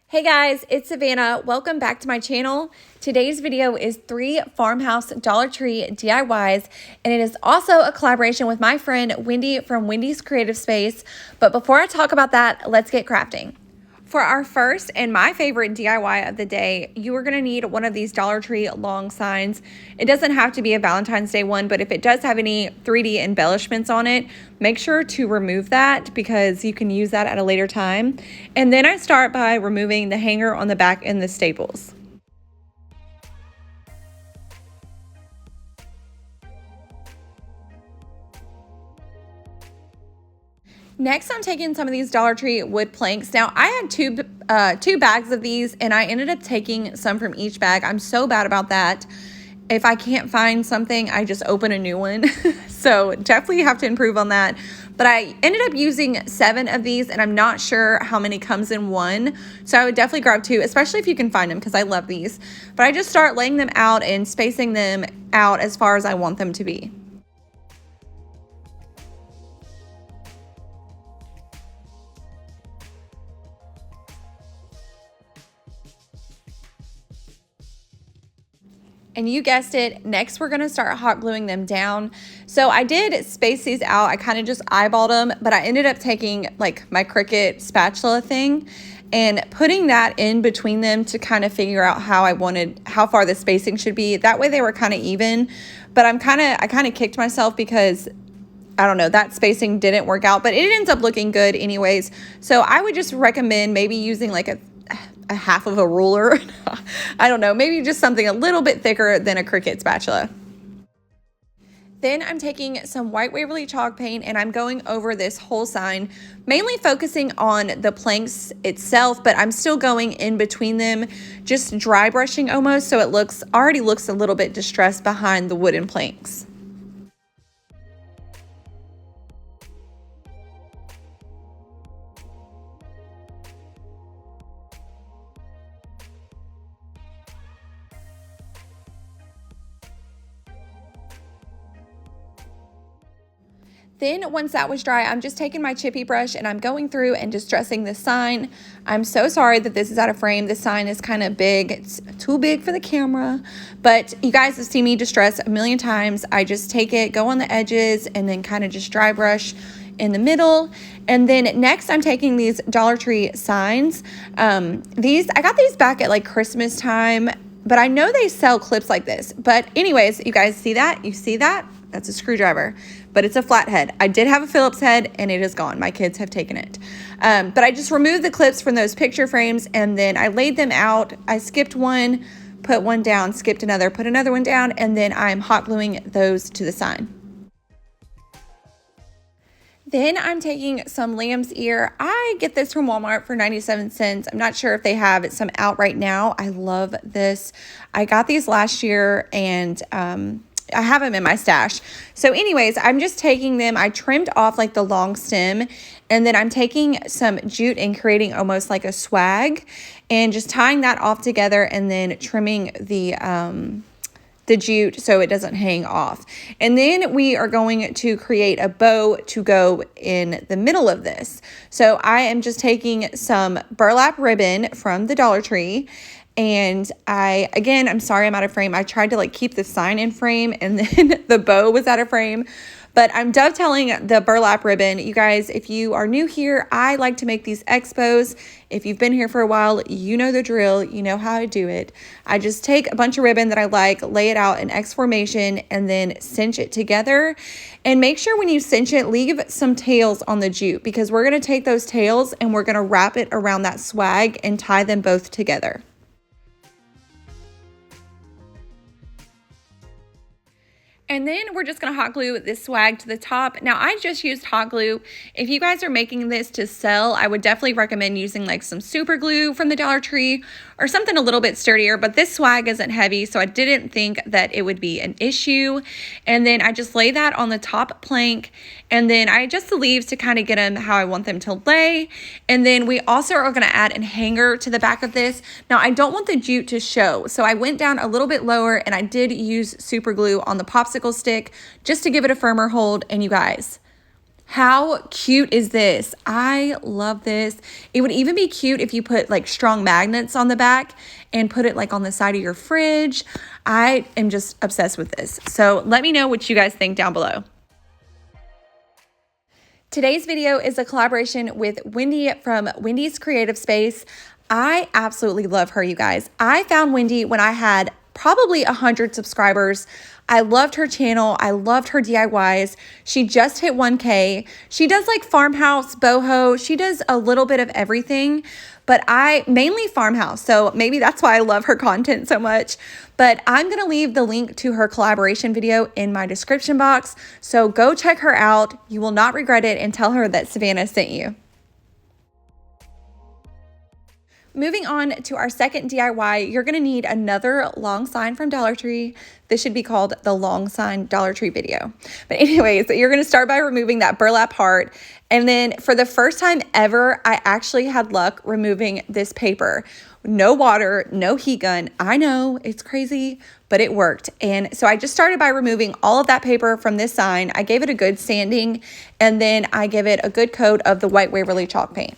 Hey guys, it's Savannah. Welcome back to my channel. Today's video is 3 Farmhouse Dollar Tree DIYs, and it is also a collaboration with my friend Wendy from Wendy's Creative Space. But before I talk about that, let's get crafting. For our first and my favorite DIY of the day, you are going to need one of these Dollar Tree long signs. It doesn't have to be a Valentine's Day one, but if it does have any 3D embellishments on it, make sure to remove that because you can use that at a later time. And then I start by removing the hanger on the back and the staples. Next, I'm taking some of these Dollar Tree wood planks. Now, I had two bags of these, and I ended up taking some from each bag. I'm so bad about that. If I can't find something, I just open a new one. So definitely have to improve on that. But I ended up using 7 of these, and I'm not sure how many comes in one. So I would definitely grab 2, especially if you can find them, because I love these. But I just start laying them out and spacing them out as far as I want them to be. And you guessed it, next we're gonna start hot gluing them down. So I did space these out. I kind of just eyeballed them, but I ended up taking like my Cricut spatula thing and putting that in between them to kind of figure out how far the spacing should be. That way they were kind of even, but I kind of kicked myself because I don't know, that spacing didn't work out, but it ends up looking good anyways. So I would just recommend maybe using like a half of a ruler. I don't know, maybe just something a little bit thicker than a Cricut spatula. Then I'm taking some white Waverly chalk paint and I'm going over this whole sign, mainly focusing on the planks itself, but I'm still going in between them, just dry brushing almost, so it already looks a little bit distressed behind the wooden planks. Then once that was dry, I'm just taking my chippy brush and I'm going through and distressing the sign. I'm so sorry that this is out of frame. This sign is kind of big. It's too big for the camera, but you guys have seen me distress a million times. I just take it, go on the edges, and then kind of just dry brush in the middle. And then next I'm taking these Dollar Tree signs. I got these back at like Christmas time, but I know they sell clips like this. But anyways, you guys see that? You see that? That's a screwdriver, but it's a flathead. I did have a Phillips head and it is gone. My kids have taken it. But I just removed the clips from those picture frames and then I laid them out. I skipped one, put one down, skipped another, put another one down, and then I'm hot gluing those to the sign. Then I'm taking some lamb's ear. I get this from Walmart for 97 cents. I'm not sure if they have some out right now. I love this. I got these last year and I have them in my stash. So anyways, I'm just taking them. I trimmed off like the long stem, and then I'm taking some jute and creating almost like a swag and just tying that off together and then trimming the jute so it doesn't hang off. And then we are going to create a bow to go in the middle of this. So I am just taking some burlap ribbon from the Dollar Tree. And I'm sorry I'm out of frame. I tried to like keep the sign in frame and then the bow was out of frame. But I'm dovetailing the burlap ribbon. You guys, if you are new here, I like to make these expos. If you've been here for a while, you know the drill. You know how to do it. I just take a bunch of ribbon that I like, lay it out in X formation, and then cinch it together. And make sure when you cinch it, leave some tails on the jute because we're going to take those tails and we're going to wrap it around that swag and tie them both together. And then we're just going to hot glue this swag to the top. Now, I just used hot glue. If you guys are making this to sell, I would definitely recommend using like some super glue from the Dollar Tree or something a little bit sturdier, but this swag isn't heavy, so I didn't think that it would be an issue. And then I just lay that on the top plank, and then I adjust the leaves to kind of get them how I want them to lay. And then we also are going to add a hanger to the back of this. Now, I don't want the jute to show, so I went down a little bit lower, and I did use super glue on the popsicle stick just to give it a firmer hold. And you guys, How cute is this? I love this. It would even be cute if you put like strong magnets on the back and put it like on the side of your fridge. I am just obsessed with this. So let me know what you guys think down below. Today's video is a collaboration with Wendy from Wendy's Creative Space. I absolutely love her, you guys. I found Wendy when I had probably 100 subscribers. I loved her channel. I loved her DIYs. She just hit 1K. She does like Farmhouse, boho. She does a little bit of everything, but I mainly Farmhouse. So maybe that's why I love her content so much. But I'm going to leave the link to her collaboration video in my description box. So go check her out. You will not regret it, and tell her that Savannah sent you. Moving on to our second DIY, you're gonna need another long sign from Dollar Tree. This should be called the long sign Dollar Tree video. But anyways, you're gonna start by removing that burlap heart. And then for the first time ever, I actually had luck removing this paper. No water, no heat gun. I know, it's crazy, but it worked. And so I just started by removing all of that paper from this sign. I gave it a good sanding, and then I give it a good coat of the white Waverly chalk paint.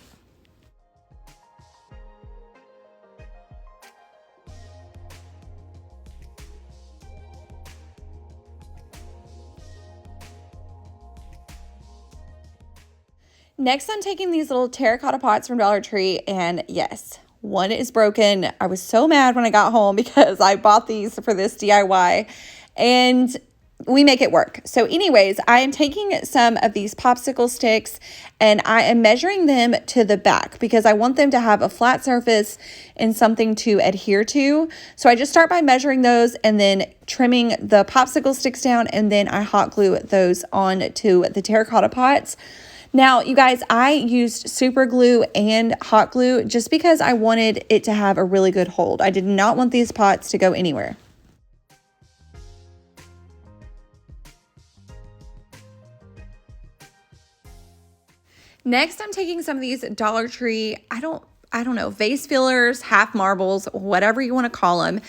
Next, I'm taking these little terracotta pots from Dollar Tree, and yes, one is broken. I was so mad when I got home because I bought these for this DIY, and we make it work. So anyways, I am taking some of these popsicle sticks and I am measuring them to the back because I want them to have a flat surface and something to adhere to. So I just start by measuring those and then trimming the popsicle sticks down, and then I hot glue those on to the terracotta pots. Now, you guys, I used super glue and hot glue just because I wanted it to have a really good hold. I did not want these pots to go anywhere. Next, I'm taking some of these Dollar Tree, I don't know, vase fillers, half marbles, whatever you want to call them.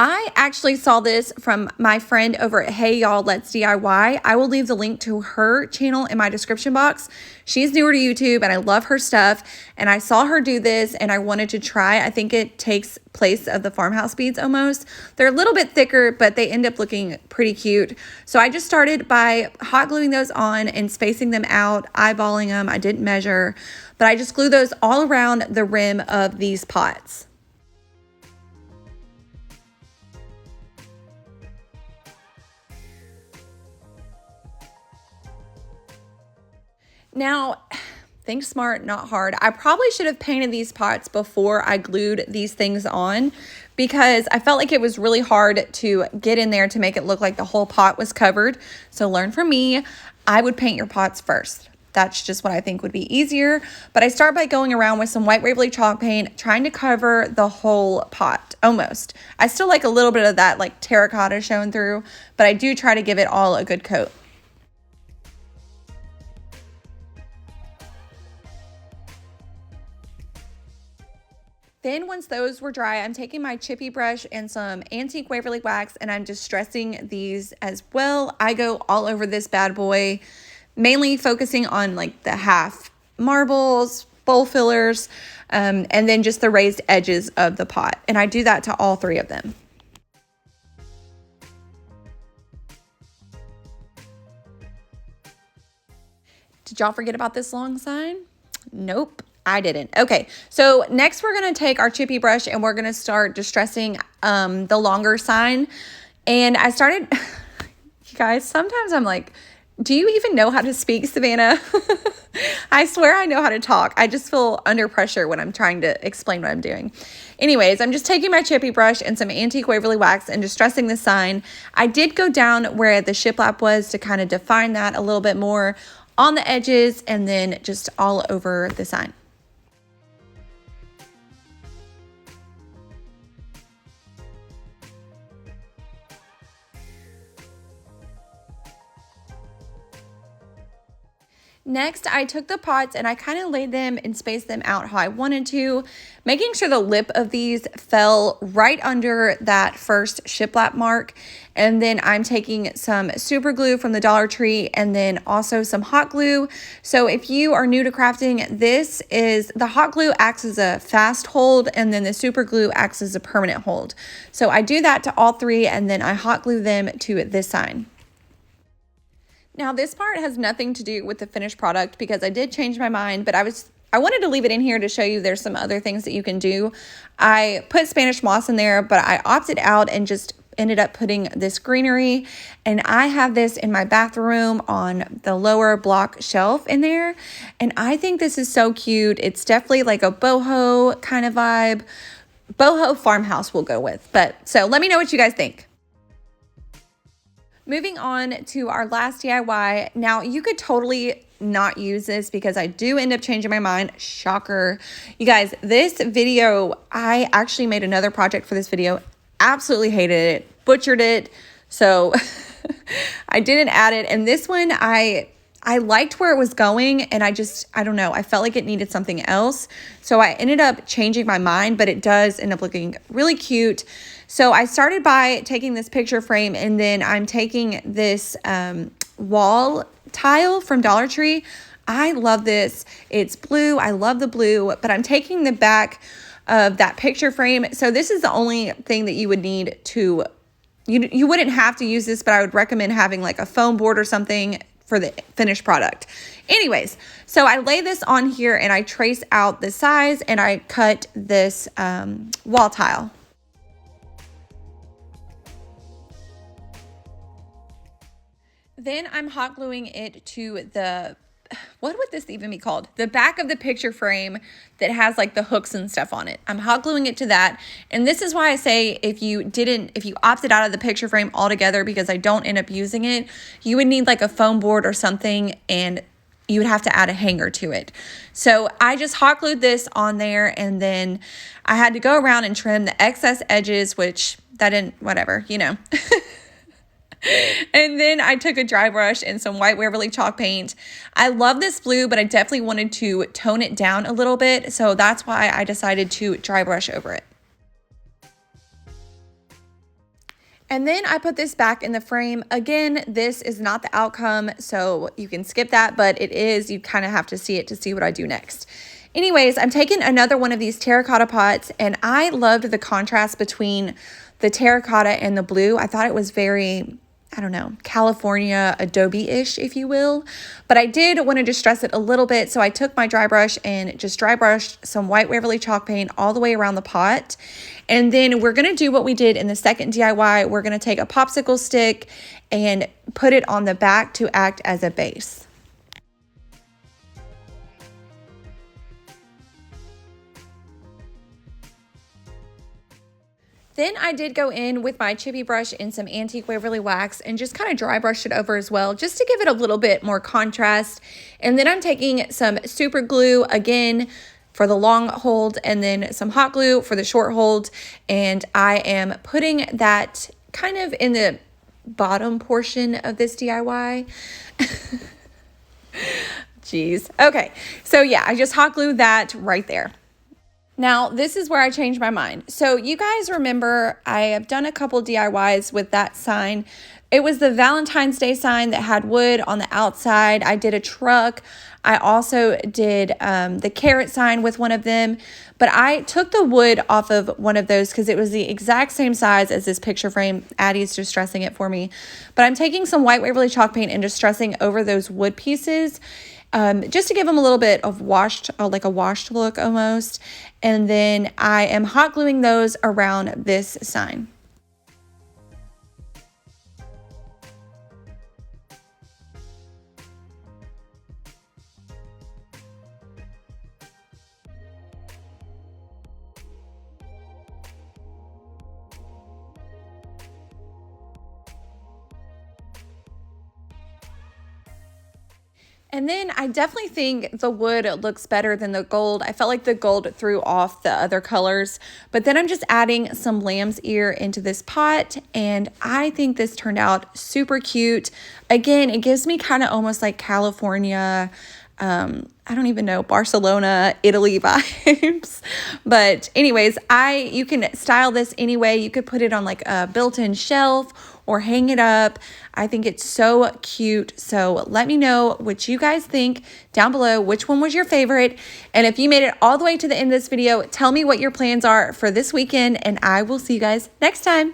I actually saw this from my friend over at Hey Y'all Let's DIY. I will leave the link to her channel in my description box. She's newer to YouTube and I love her stuff. And I saw her do this and I wanted to try. I think it takes place of the Farmhouse beads almost. They're a little bit thicker, but they end up looking pretty cute. So I just started by hot gluing those on and spacing them out, eyeballing them. I didn't measure, but I just glue those all around the rim of these pots. Now, think smart, not hard. I probably should have painted these pots before I glued these things on because I felt like it was really hard to get in there to make it look like the whole pot was covered. So learn from me, I would paint your pots first. That's just what I think would be easier. But I start by going around with some white Waverly chalk paint, trying to cover the whole pot, almost. I still like a little bit of that like terracotta showing through, but I do try to give it all a good coat. Then once those were dry, I'm taking my chippy brush and some antique Waverly wax and I'm distressing these as well. I go all over this bad boy, mainly focusing on like the half marbles, bowl fillers, and then just the raised edges of the pot. And I do that to all three of them. Did y'all forget about this long sign? Nope. I didn't. Okay, so next we're going to take our chippy brush and we're going to start distressing the longer sign. And I started, you guys, sometimes I'm like, do you even know how to speak, Savannah? I swear I know how to talk. I just feel under pressure when I'm trying to explain what I'm doing. Anyways, I'm just taking my chippy brush and some antique Waverly wax and distressing the sign. I did go down where the shiplap was to kind of define that a little bit more on the edges and then just all over the sign. Next, I took the pots and I kind of laid them and spaced them out how I wanted to, making sure the lip of these fell right under that first shiplap mark. And then I'm taking some super glue from the Dollar Tree and then also some hot glue. So if you are new to crafting, the hot glue acts as a fast hold and then the super glue acts as a permanent hold. So I do that to all three and then I hot glue them to this sign. Now this part has nothing to do with the finished product because I did change my mind, but I wanted to leave it in here to show you there's some other things that you can do. I put Spanish moss in there, but I opted out and just ended up putting this greenery, and I have this in my bathroom on the lower block shelf in there, and I think this is so cute. It's definitely like a boho kind of vibe. Boho farmhouse will go with, but so let me know what you guys think. Moving on to our last DIY. Now you could totally not use this because I do end up changing my mind. Shocker. You guys, this video, I actually made another project for this video. Absolutely hated it, butchered it. So I didn't add it. And this one, I liked where it was going and I don't know, I felt like it needed something else. So I ended up changing my mind, but it does end up looking really cute. So I started by taking this picture frame and then I'm taking this wall tile from Dollar Tree. I love this. It's blue. I love the blue, but I'm taking the back of that picture frame. So this is the only thing that you would need to, you wouldn't have to use this, but I would recommend having like a foam board or something for the finished product. Anyways, so I lay this on here and I trace out the size and I cut this wall tile. Then I'm hot gluing it to the, what would this even be called? The back of the picture frame that has like the hooks and stuff on it. I'm hot gluing it to that. And this is why I say if you opted out of the picture frame altogether because I don't end up using it, you would need like a foam board or something and you would have to add a hanger to it. So I just hot glued this on there and then I had to go around and trim the excess edges, which that didn't, whatever, you know. And then I took a dry brush and some white Waverly chalk paint. I love this blue, but I definitely wanted to tone it down a little bit. So that's why I decided to dry brush over it. And then I put this back in the frame. Again, this is not the outcome, so you can skip that, but it is, you kind of have to see it to see what I do next. Anyways, I'm taking another one of these terracotta pots, and I loved the contrast between the terracotta and the blue. I thought it was very, I don't know, California adobe-ish, if you will. But I did want to distress it a little bit, so I took my dry brush and just dry brushed some white Waverly chalk paint all the way around the pot. And then we're going to do what we did in the second DIY. We're going to take a popsicle stick and put it on the back to act as a base. Then I did go in with my chippy brush and some antique Waverly wax and just kind of dry brushed it over as well, just to give it a little bit more contrast. And then I'm taking some super glue again for the long hold and then some hot glue for the short hold. And I am putting that kind of in the bottom portion of this DIY. Jeez. Okay. So yeah, I just hot glued that right there. Now, this is where I changed my mind. So you guys remember I have done a couple DIYs with that sign. It was the Valentine's Day sign that had wood on the outside. I did a truck. I also did the carrot sign with one of them. But I took the wood off of one of those because it was the exact same size as this picture frame. Addie's distressing it for me. But I'm taking some white Waverly chalk paint and distressing over those wood pieces. Just to give them a little bit of washed, like a washed look almost. And then I am hot gluing those around this sign. And then I definitely think the wood looks better than the gold. I felt like the gold threw off the other colors. But then I'm just adding some lamb's ear into this pot. And I think this turned out super cute. Again, it gives me kind of almost like California I don't even know, Barcelona, Italy vibes. But anyways, you can style this anyway. You could put it on like a built-in shelf or hang it up. I think it's so cute. So let me know what you guys think down below. Which one was your favorite? And if you made it all the way to the end of this video, tell me what your plans are for this weekend, and I will see you guys next time.